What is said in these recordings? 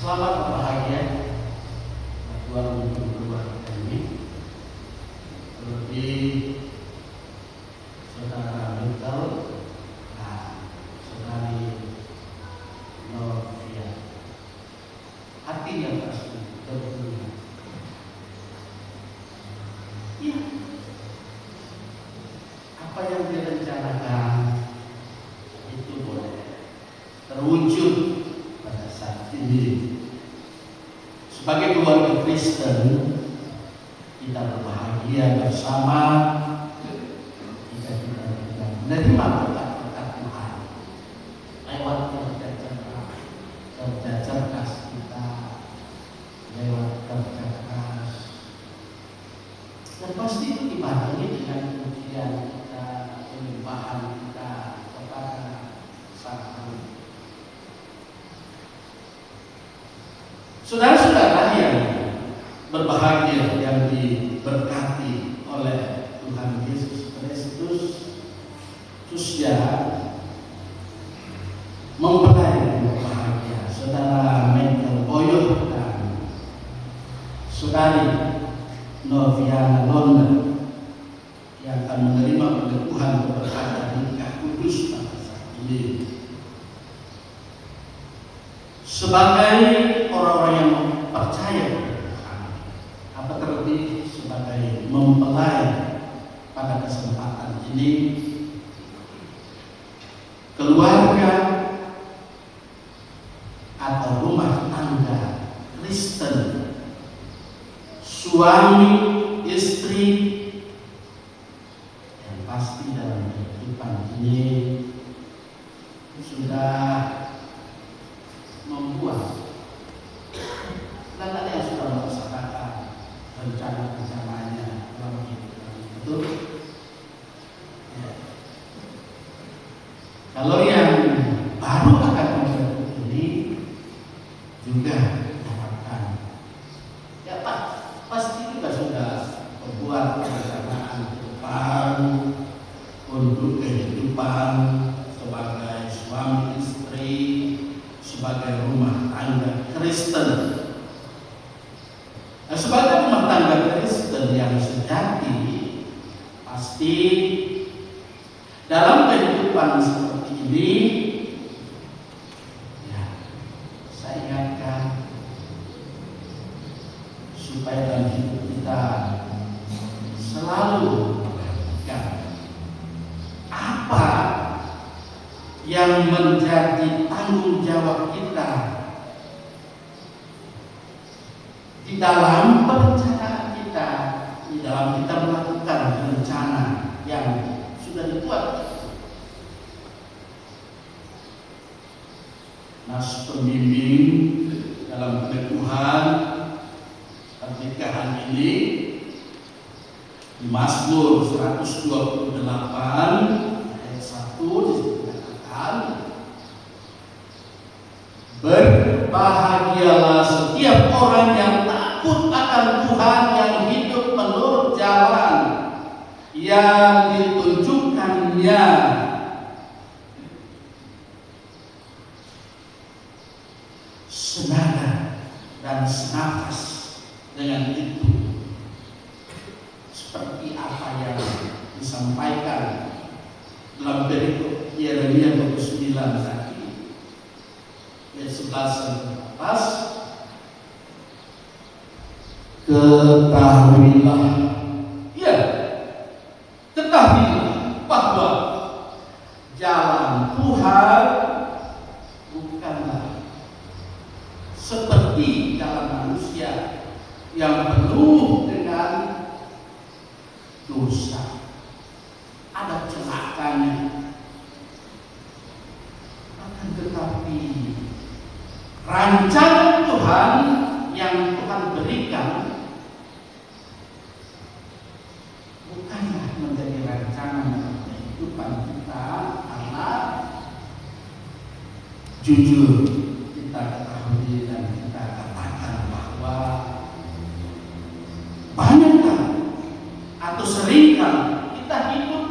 Selamat berbahagia Tuhan untuk berdua ini. Seperti saudara Michael, saudari Novia, hati yang pasti berguna. Iya, apa yang direncanakan itu boleh terwujud pada saat ini. Sebagai keluarga Kristen, kita berbahagia bersama jika kita menerima berkat-berkat Tuhan lewat kerja cerdas kita, lewat kerja keras, dan pasti itu dibarengi dengan pujian kita, penyembahan kita kepada Sang Tuhan. Saudara-saudara yang berbahagia, yang diberkati oleh Tuhan Yesus Kristus, khususnya mempelai berbahagia saudara Michael Boyo dan saudari Novia London yang akan menerima peneguhan keberkatan nikah kudus pada saat ini. Sebagai orang-orang yang percaya pada Tuhan, apa terlebih sebagai mempelai pada kesempatan ini, keluarga atau rumah tangga Kristen, suami istri, yang pasti dalam kehidupan ini sudah membuat dan ada yang sudah melaksanakan rencana-rencananya dalam kehidupan. Betul? Ya. Kalau yang baru akan membentuk ini juga dapatkan, ya Pak, pasti juga sudah membuat perencanaan ke depan untuk kehidupan sebagai suami istri, sebagai rumah tangga Kristen. Nah, sebagai rumah tangga Kristen yang sejati, pasti dalam kehidupan seperti ini, ya, saya ingatkan supaya dalam hidup kita selalu perhatikan apa yang menjadi tanggung jawab kita di dalam perencanaan kita, di dalam kita melakukan rencana yang sudah dibuat. Nas pembimbing dalam peneguhan pernikahan ini di Mazmur 128 ayat 1 disebutkan, berbahagialah setiap orang yang takut akan Tuhan, yang hidup menurut jalan yang ditunjukkannya. Senada dan senafas dengan itu, seperti apa yang disampaikan dalam perikop Yeremia 29 tadi, ayat 11 pas, ketahuilah, ya, ketahuilah bahwa jalan Tuhan bukanlah seperti jalan manusia yang penuh dengan dosa, ada celakanya. Akan tetapi rancangan Tuhan yang Tuhan berikan bukanlah menjadi rancangan dalam kehidupan kita, karena jujur kita ketahui dan kita katakan bahwa banyaklah atau seringkali kita hidup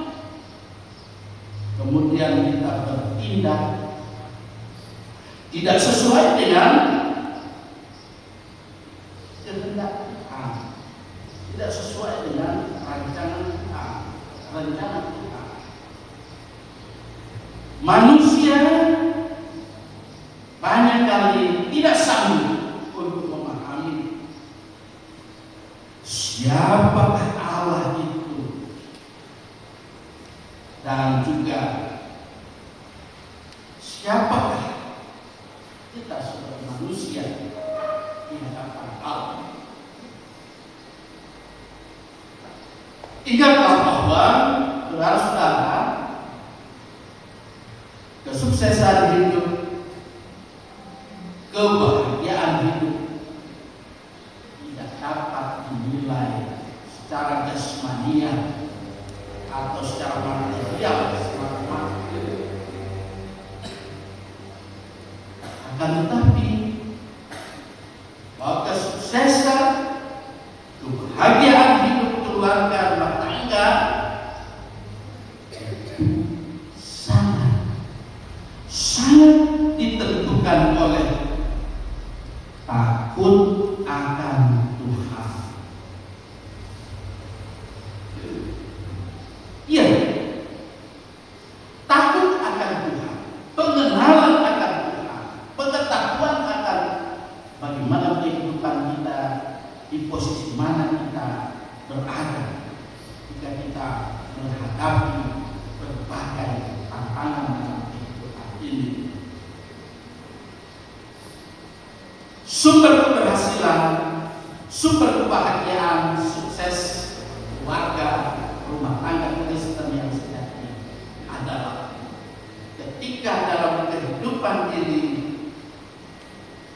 kemudian kita bertindak tidak sesuai dengan banyak kali tidak sanggup untuk memahami siapakah Allah itu, dan juga siapakah kita sebagai manusia di hadapan Allah. Ingatlah bahwa saudara-saudara, kesuksesan hidup, kebahagiaan hidup tidak dapat dinilai secara jasmania atau secara material semata-mata. Akan tetapi bahwa kesuksesan, kebahagiaan hidup keluarga rumah tangga sangat ditentukan oleh takut akan Tuhan. Iya, takut akan Tuhan, pengenalan akan Tuhan, pengetahuan akan bagaimana kehidupan kita, di posisi mana kita berada jika kita menghadapi berbagai tantangan dalam kehidupan ini. Sumber keberhasilan, sumber kebahagiaan, sukses keluarga, rumah tangga Kristen yang sejati adalah ketika dalam kehidupan ini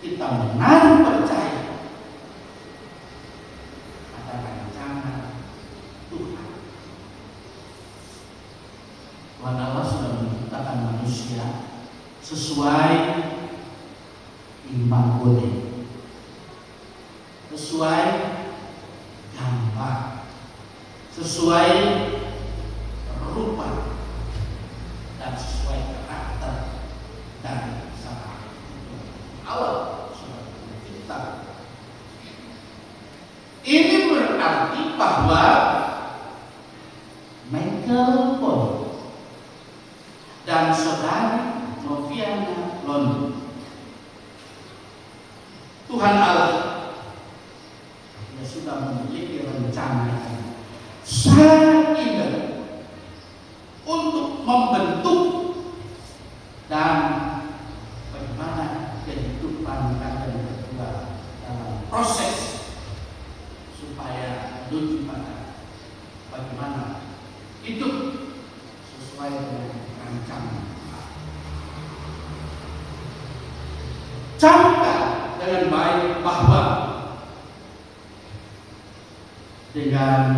kita menaruh percaya pada rancangan Tuhan. Tuhan Allah sudah menciptakan manusia sesuai iman boleh, sesuai gambar, sesuai rupa, dan sesuai karakter dari sang Allah sudah mencipta. Ini berarti bahwa Michael Paul dan saudari Noviana Londo, Tuhan Allah sudah memiliki rencana sangat indah untuk membentuk dan bagaimana kehidupan kalian berdua dalam proses supaya menuju pada bagaimana hidup sesuai dengan rancangan. Camkan dengan baik bahwa dengan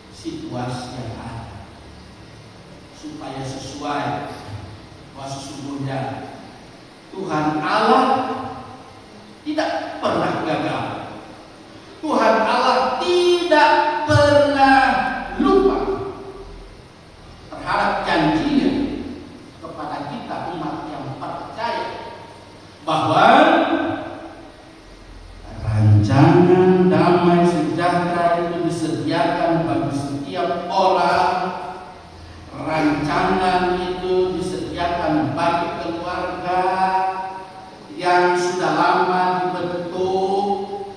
situasi yang ada, supaya sesuai bahwa sesungguhnya Tuhan Allah tidak pernah gagal. Tuhan Allah tidak pernah lupa terhadap janjinya kepada kita umat yang percaya bahwa rancangan damai sejahtera itu disediakan bagi setiap orang. Rancangan itu disediakan bagi keluarga yang sudah lama dibentuk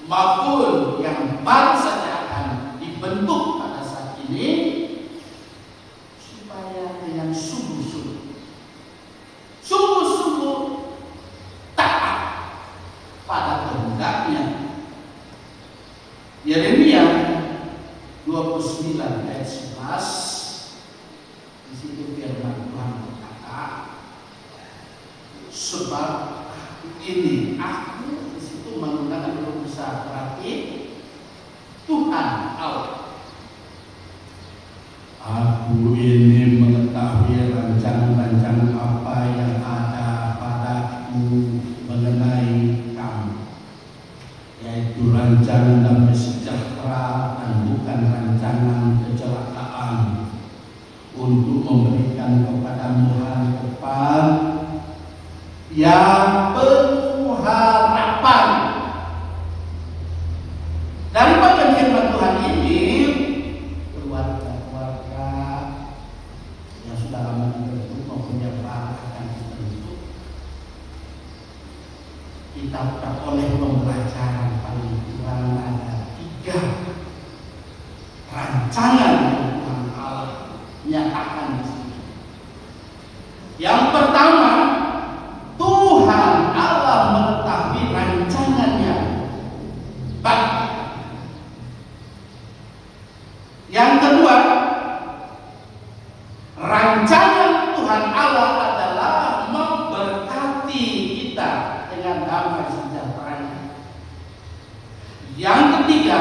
maupun yang baru saja akan dibentuk pada saat ini, supaya dengan sungguh-sungguh taat pada kehendaknya. Yeremia 29 ayat 11, di situ firman Tuhan berkata, sebab ini aku, di situ menggunakan huruf besar, berarti Tuhan Allah. Aku ini mengetahui rancangan-rancangan apa yang ada padaku mengenai kamu, yaitu rancangan damai sejahtera dan bukan rancangan kecelakaan, untuk memberikan kepadamu hari depan yang penuh harapan. Dari bagian firman Tuhan ini, keluarga-keluarga yang sudah lama dibentuk maupun yang baru akan dibentuk kita beroleh pembelajaran paling kurang ada 3 rancangan yang Tuhan Allah nyatakan di sini. Yang pertama, Tuhan Allah mengetahui rancangannya bagi. Yang kedua, rancangan Tuhan Allah adalah memberkati kita dengan damai sejahteranya. Yang ketiga,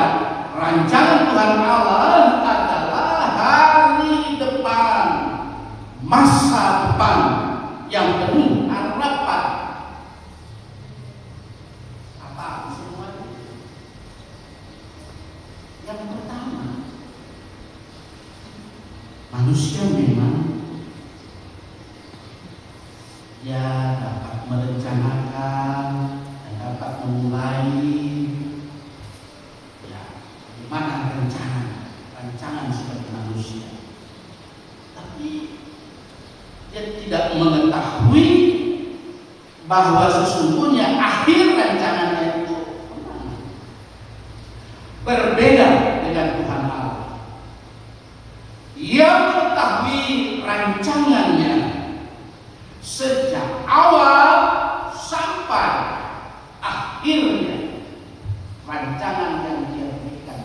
rancangan Tuhan Allah adalah hari depan, masa depan yang penuh harapan. Apa semuanya? Yang pertama, manusia memang dapat merencanakan dan dapat memulai bagaimana rancangan sebagai manusia, tapi dia tidak mengetahui bahwa sesungguhnya akhir rancangannya itu berbeda dengan Tuhan Allah. Ia mengetahui rancangannya sejak awal sampai akhirnya, rancangan yang dia berikan.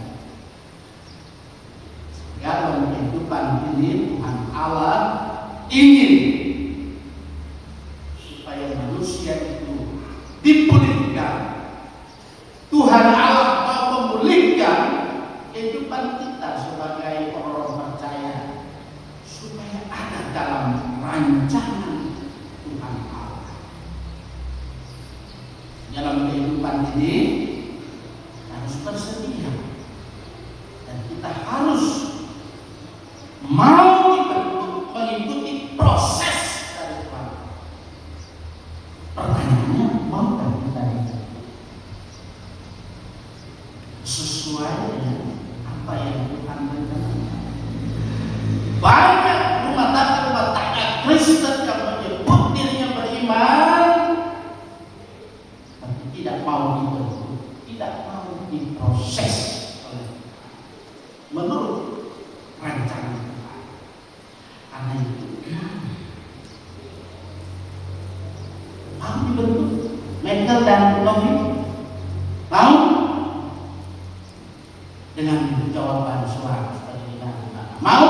Dalam kehidupan ini Tuhan Allah ingin supaya manusia itu dipulihkan. Tuhan Allah mau memulihkan kehidupan kita sebagai orang percaya, supaya ada dalam rancangan Tuhan Allah. Dalam kehidupan ini harus bersedia, dan kita harus mau dibentuk mengikuti proses dari Tuhan. Pertanyaannya, maukah kita sesuai dengan apa yang Tuhan rencanakan? Banyak rumah tangga Kristen yang menyebut dirinya beriman, tapi tidak mau dibentuk, tidak mau diproses menurut rancangan Tuhan. Karena itu mau dibentuk Michael dan Novi, mau dengan jawaban suara seperti ini, mau.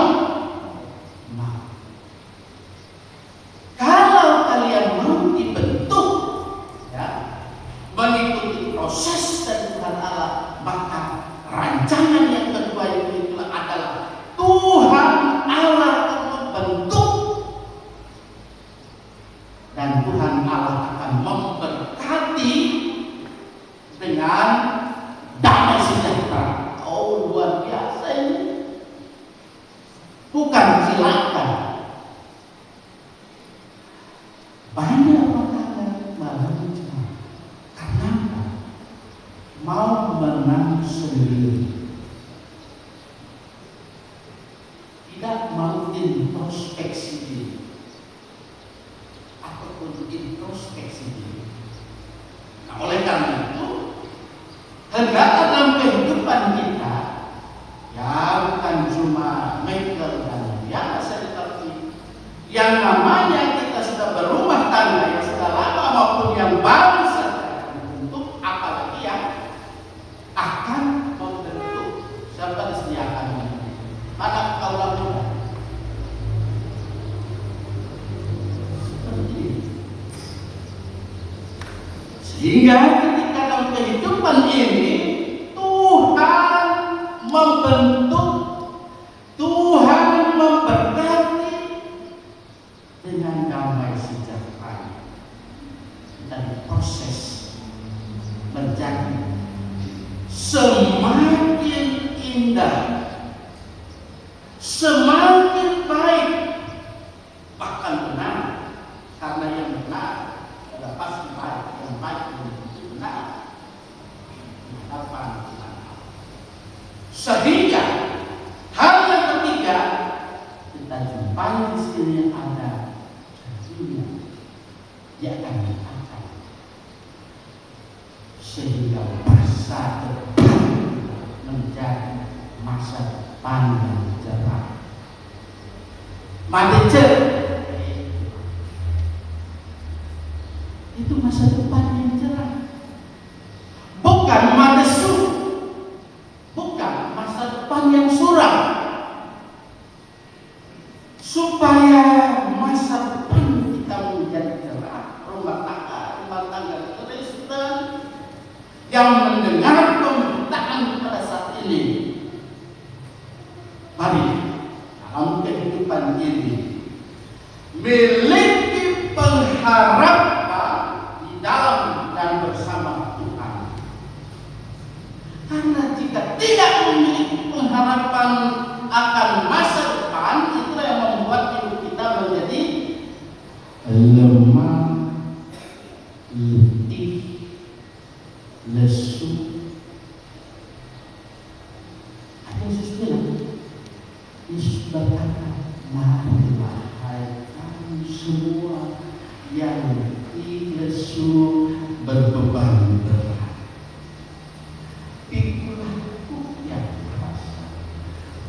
Kalau kalian mau dibentuk, mengikuti proses dari Tuhan Allah, maka rancangan yang kedua itu adalah Tuhan Allah akan membentuk, dan Tuhan Allah akan memberkati dengan damai sejahtera. Oh, luar biasa ini. Bukan cilaka. Banyak orang malah mencela. Karena mau menang sendiri, tidak mau introspeksi diri ataupun introspeksi diri. Nah, oleh karena itu, hendaklah dalam kehidupan kita, bukan cuma Michael dan yang seperti yang namanya kita sudah berumah tangga, yang sudah lama maupun yang baru saja untuk, apalagi yang akan membentuk serta disediakan. Mana kaulah muda seperti ini. Sehingga ketika dalam kehidupan ini Tuhan membentuk, Tuhan memberkati dengan damai sejahtera, dan proses menjadi semakin indah, semakin baik, bahkan benar. Karena yang benar adalah pasti baik, yang baik itu benar di hadapan Tuhan. Sehingga hal yang ketiga kita jumpai di sini ada janjinya, dia akan dikatakan sehingga masa depan menjadi masa depan yang cerah. Madece itu masa depan yang cerah, bukan madesu, bukan masa depan yang suram. Supaya masa depan kita menjadi cerah, rumah tangga Kristen yang mendengar pemberitaan pada saat ini, mari dalam kehidupan ini miliki pengharapan di dalam dan bersama Tuhan. Karena jika tidak memiliki pengharapan akan masa depan, itulah yang membuat hidup kita menjadi lemah, letih, lesu. Ada Yesus bilang, Yesus berkata, marilah hai kamu semua yang letih, lesu, berbeban berat, pikulah aku yang kuasa.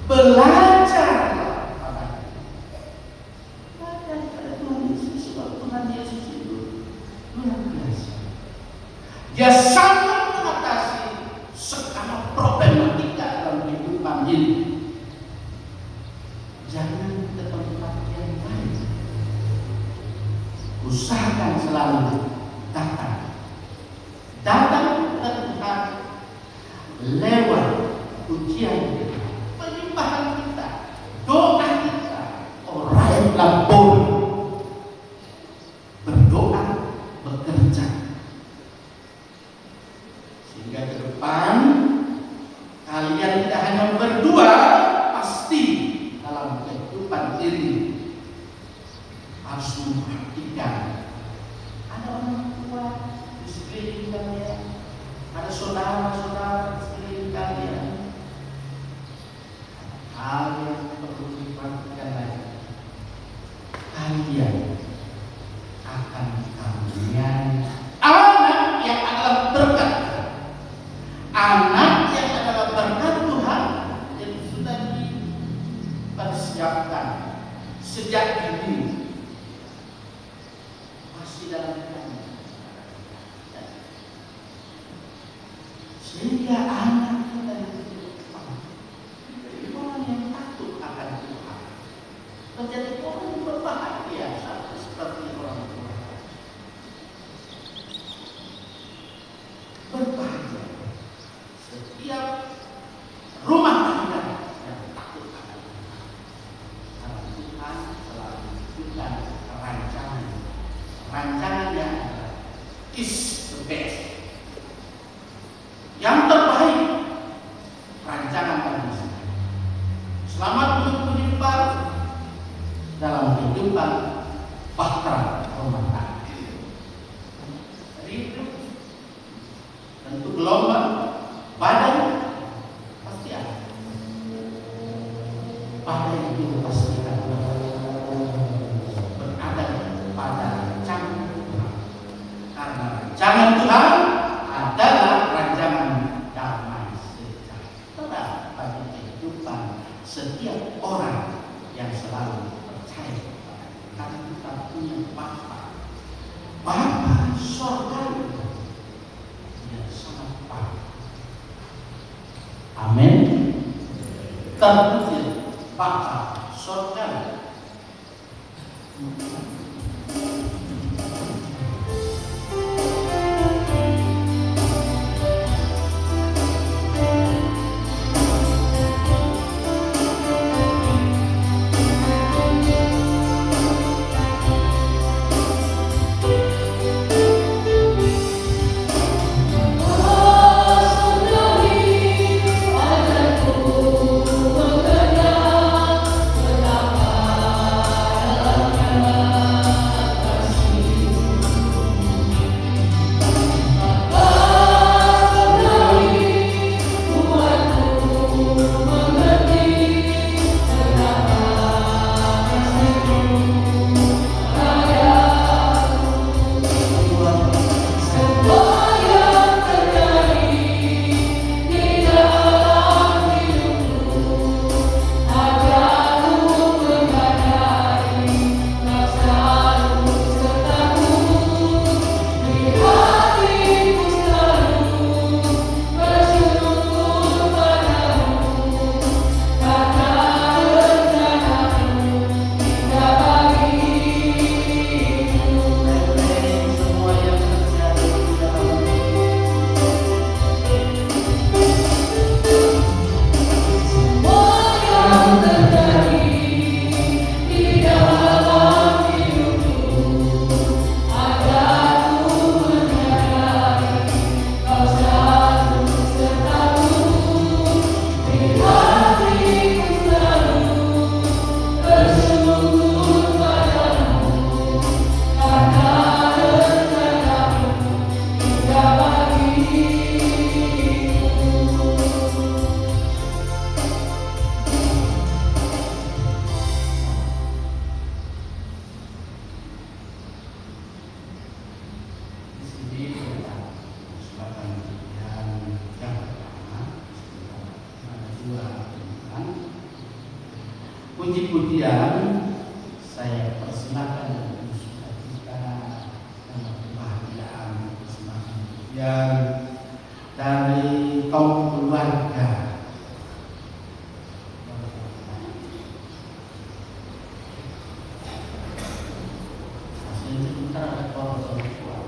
Belajarlah padaku. Belajar pada Tuhan Yesus, sebab Tuhan Yesus itu luar biasa. Dia sanggup mengatasi segala problematika dalam kehidupan ini. Jangan ke tempat yang lain. Usahakan selalu datang ke Tuhan lewat ujian kita, penyembahan kita, doa kita. Raihlah pun berdoa, bekerja, sehingga ke depan kalian tidak hanya berdua, pasti dalam kehidupan ini harus memperhatikan ada orang tua di sekeliling kalian, ada saudara-saudara di sekeliling kalian. Hal yang perlu diperhatikan lagi, kalian akan kalian anak yang adalah berkat, anak yang adalah berkat Tuhan yang sudah dipersiapkan sejak dini, masih dalam kami, sehingga anak kita menjadi orang yang takut akan Tuhan, menjadi orang yang berbahagia seperti orang tua. Berbahagia setiap rumah tangga yang takut akan Tuhan, karena Tuhan selalu menunjukkan rancangan yang is the best, yang terbaik, rancangan manusia. Selamat menempuh baru dalam kehidupan bahtera rumah tangga. Jadi itu tentu gelombang, badai pasti ada. Badai itu pasti ada, berada pada rancangan Tuhan. Karena rancangan Tuhan adalah rancangan damai sejahtera bagi kehidupan setiap orang yang selalu percaya kepada Tuhan. Kita punya Bapa sorgawi yang sangat baik. Amin. Terpuji Bapa sorgawi. Ajarku mengenal puji-pujian saya persilakan untuk sukacita dan kebahagiaan persembahan pujian dari kaum keluarga. Sebentar ada orang tua.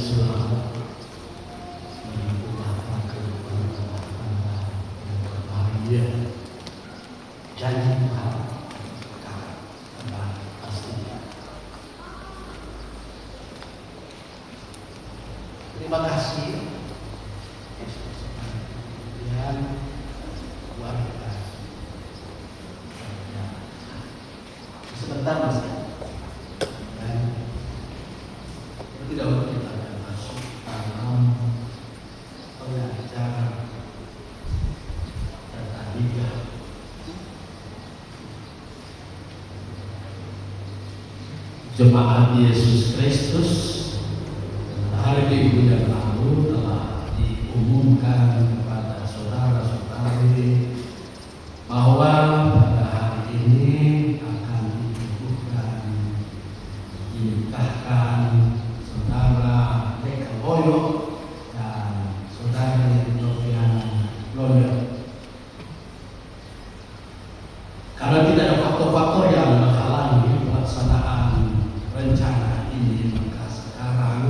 selalu menyebutkan keberkatan yang berbahagia. Janji Tuhan kembali pastinya. Terima kasih. Kemudian keluarga. Sebentar Mas. Dan tidak perlu kita akan masuk dalam pengajaran tentang hijrah. Jemaat Yesus Kristus, hari Minggu yang lalu telah diumumkan kepada saudara-saudari bahwa pada hari ini akan dinikahkan saudara Eka Boyo dan saudari Noviana Loyo. Karena tidak ada faktor-faktor yang menghalangi pelaksanaan rencana ini, maka sekarang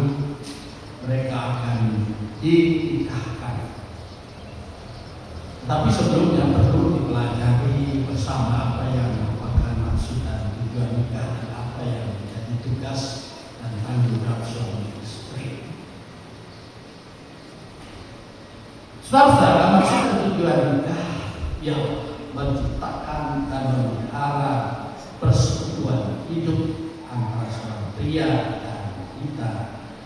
mereka akan dinikahkan. Tapi sebelumnya perlu dipelajari bersama apa yang merupakan maksud dan tujuan nikah dan apa yang menjadi tugas dan tanggung jawab suami istri. Saudara-saudara, maksud dan tujuan nikah yang menciptakan dan memelihara persekutuan hidup antara seorang pria dan wanita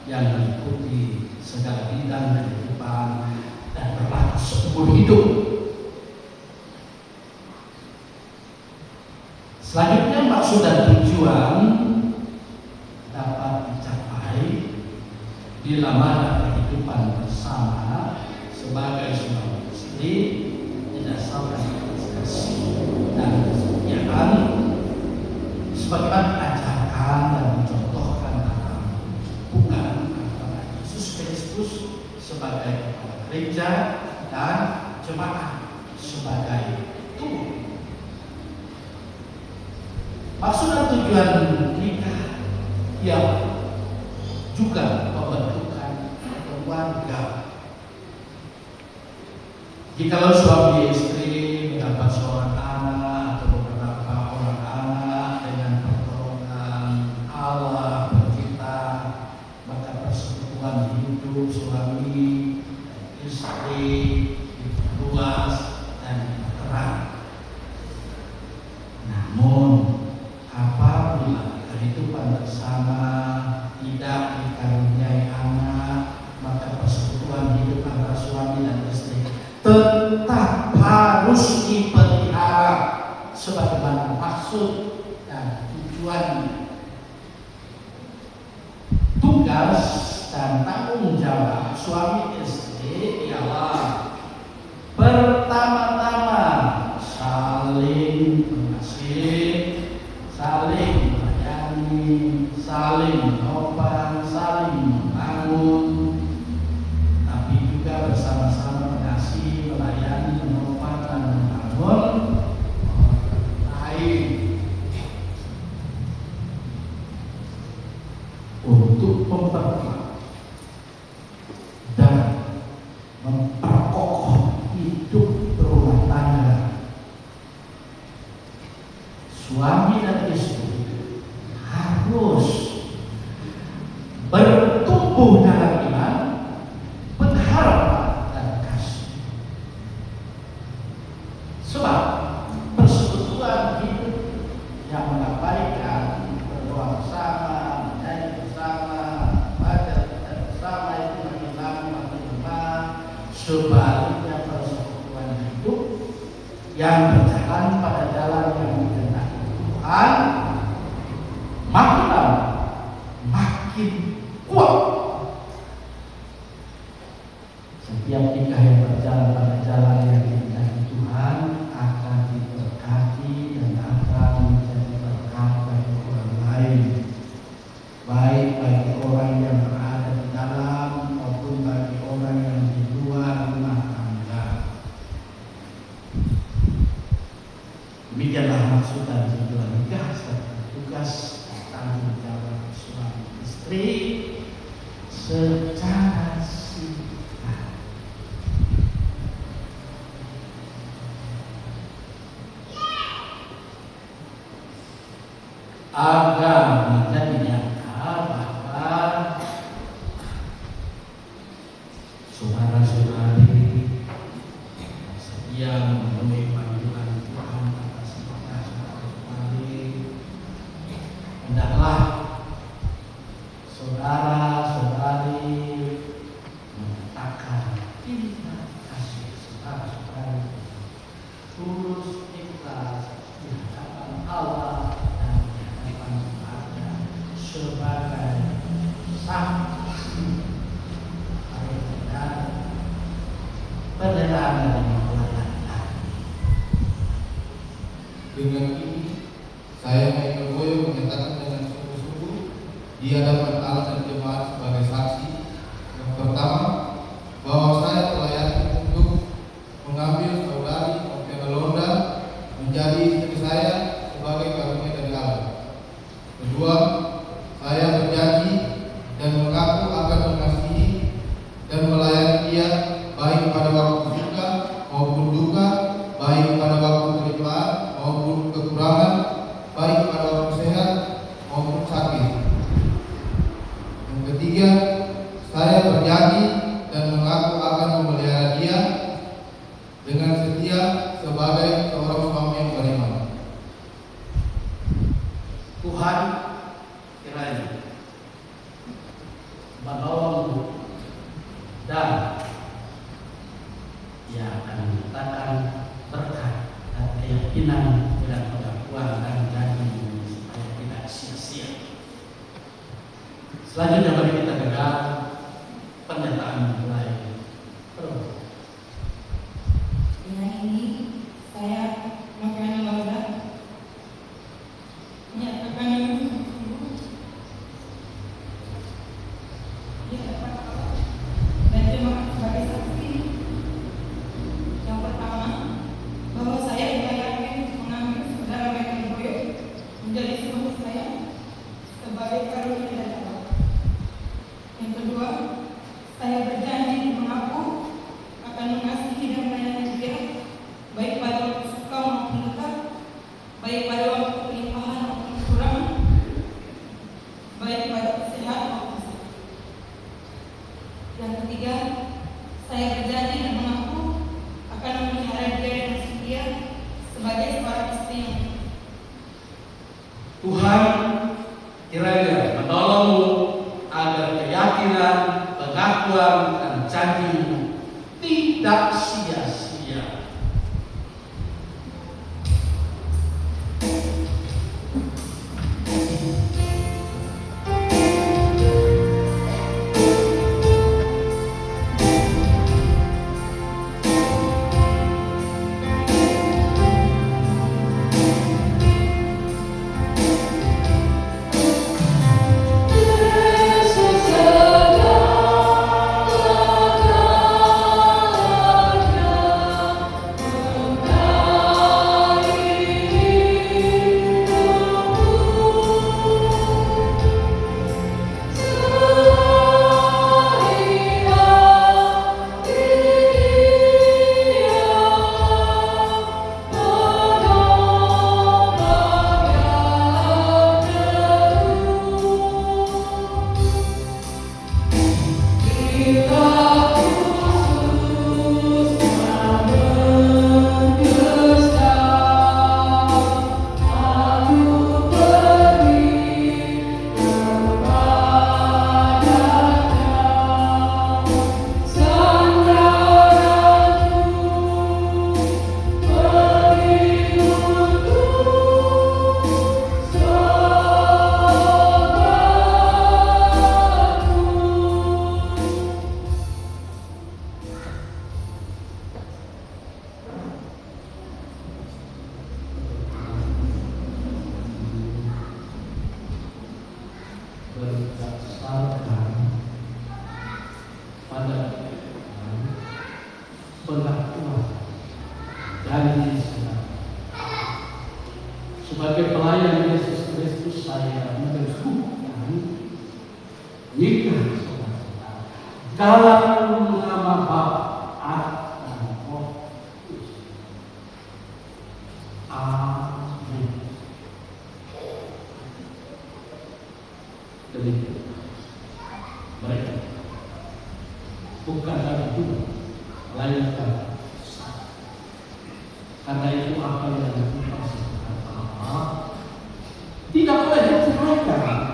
yang mengikuti segala bidang kehidupan dan berlaku seumur hidup. Selanjutnya, maksud dan tujuan dapat dicapai bila mana kehidupan bersama sebagai suami istri didasarkan atas kasih dan kesetiaan sebagaimana diajarkan dan dicontohkan dalam hubungan antara Yesus Kristus sebagai kepala gereja dan jemaat sebagai tubuh. Maksud dan tujuan nikah yang juga pembentukan keluarga. Jikalau suami istri mendapat seorang anak atau beberapa orang anak dengan pertolongan Allah pencipta, maka persekutuan hidup suami dan istri luas dan terang. Namun apabila kehidupan bersama tidak dikaruniai anak, maka persekutuan hidup antara suami dan istri tetap harus dipelihara sebagaimana maksud dan tujuan. Tugas dan tanggung jawab suami istri ialah pertama-tama saling mengasihi, saling melayani, saling menopang, saling membangun, tapi juga bersama-sama mengasihi, melayani, menopang dan membangun orang lain untuk memperkuat dan memperkokoh hidup berumah tangga suami dan istri harus bertumbuh dalam iman, pengharapan dan kasih. Sebab persekutuan hidup yang mengabaikan berdoa bersama, menyanyi bersama, baca bersama itu makin lama makin lemah. Sebaliknya persekutuan hidup yang berjalan pada jalan yang dikehendaki Tuhan makin lama makin kuat. Setiap nikah yang berjalan pada jalan yang dikehendaki Tuhan akan diberkati dan akan menjadi berkat bagi orang lain, baik bagi orang yang berada di dalam maupun bagi orang yang di luar rumah tangga. Demikianlah maksud dan tujuan nikah serta tugas tanggung jawab suami istri secara singkat. Agama jadi nyata bahwa saudara-saudari yang memenuhi panggilan Tuhan atas kita saudara-saudari, hendaklah saudara-saudari menyatakan cinta kasih saudara-saudari tulus ikhlas di hadapan Allah dan di hadapan keluarga sebagai saksi dan penderitaan dan pelayanan. Dengan ini saya Michael Boyo menyatakan dengan sungguh-sungguh di hadapan Allah dan jemaat sebagai saksi. Yang pertama, bahwa saya telah yakin untuk mengambil saudari Novena Londa menjadi istri saya sebagai karunia dari Allah. Kedua, saya berjanji dan mengaku akan mengasihi dan melayani dia baik pada waktu suka maupun duka, baik pada waktu kelimpahan maupun kekurangan, baik pada waktu sehat maupun sakit. Yang ketiga, saya berjanji dan mengaku akan memelihara dia dengan setia sebagai seorang suami yang beriman. Tuhan kiranya menolong dan Ia akan menyatakan berkat dan keyakinan dan pengakuan dan janji supaya tidak sia-sia. Selanjutnya mari kita dengar pernyataan mulai terus. Dengan ini saya Novena Londa menyatakan dan terima sebagai saksi. Yang pertama, bahwa saya tidak yakin mengambil saudara Michael Boyo menjadi suami saya sebagai karunia dari Allah. Yang kedua, saya berjanji mengaku akan mengasihi dan melayani dia baik pada waktu suka maupun duka, baik pada waktu kelimpahan maupun kekurangan, baik pada kesehatan maupun sakit. Yang ketiga, saya berjanji dan mengaku akan memelihara dia dengan setia sebagai seorang istri yang Tuhan kiranya menolongmu agar keyakinan, pengakuan dan janjimu tidak sia-sia. Berdasarkan pada pengakuan janji saya sebagai pelayan Yesus Kristus, saya meneguhkan nikah saudara dalam nama Bapa dan Roh Kudus. Amin. Demikian mereka bukan lagi dua, melainkan satu. Karena itu apa yang dimaksudkan Allah tidak boleh diceraikan.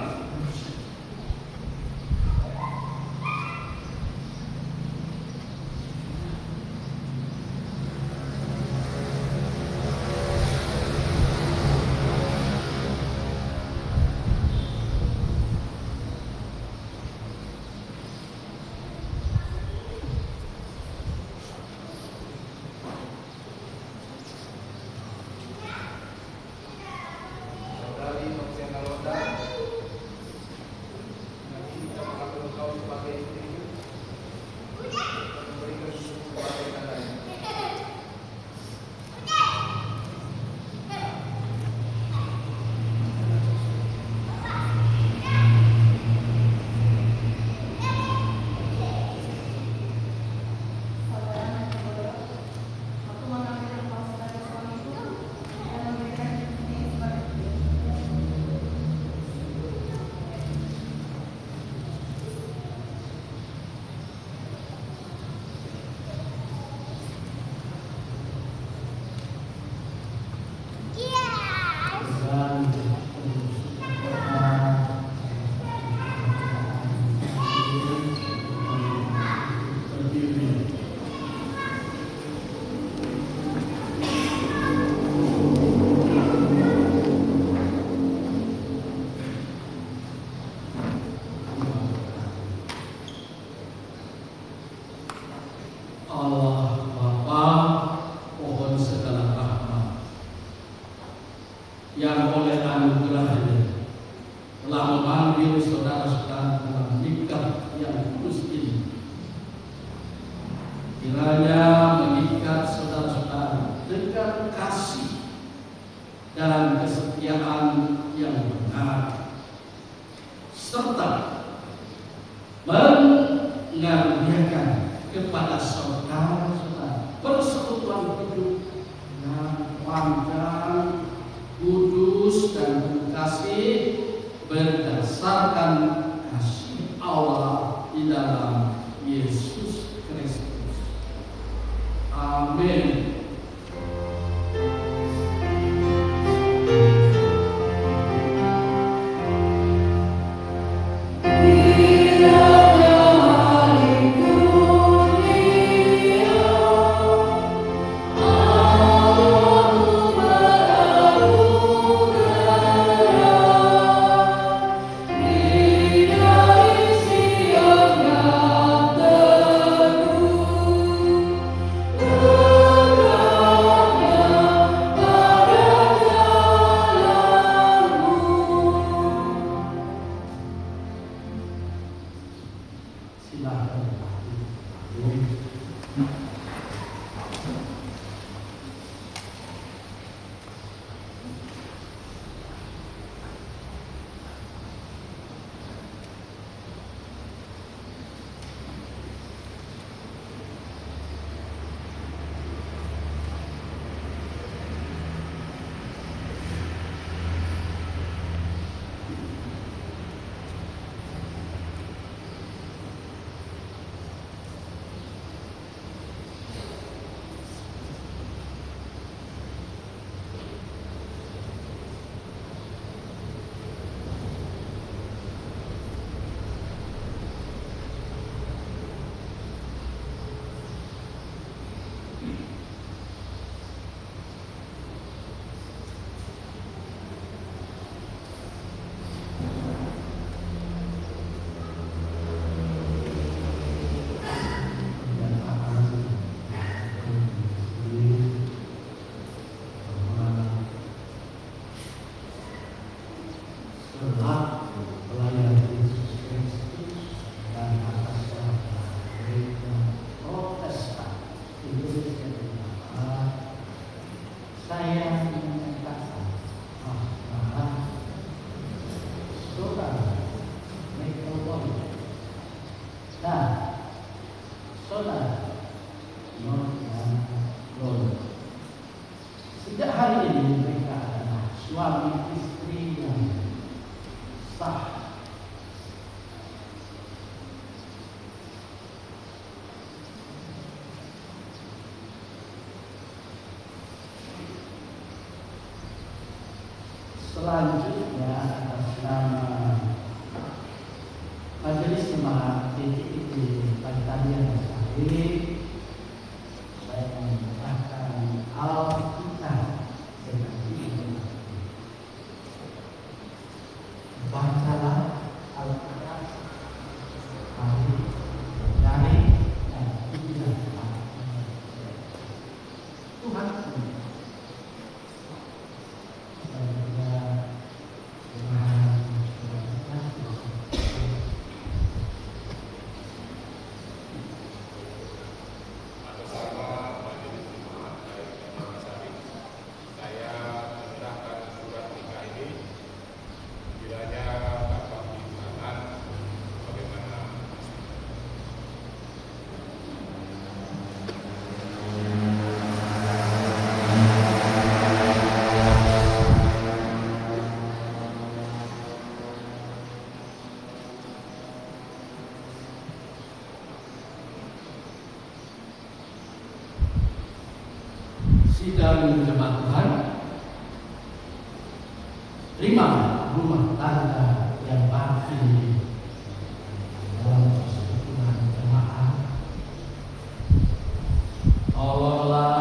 Allah Bapa, pohon segala rahmat, yang oleh anugerahnya telah memanggil saudara-saudara dalam nikah yang kudus ini. Kiranya mengikat saudara-saudara dengan kasih dan kesetiaan yang benar, serta mengaruniakan kepada saudara-saudara persekutuan hidup yang panjang, kudus dan penuh kasih berdasarkan kasih Allah di dalam Yesus Kristus. Amin. Oh sah. Selanjutnya atas nama Majelis Jemaat PTIP Pantanian Sari, saya membacakan Alkitab sebagai ini. Bacalah Alkitab hari dari dan pikiran Tuhan. Sidang jemaat Tuhan, terima rumah tangga yang bakti dalam persekutuan jemaat. Tolonglah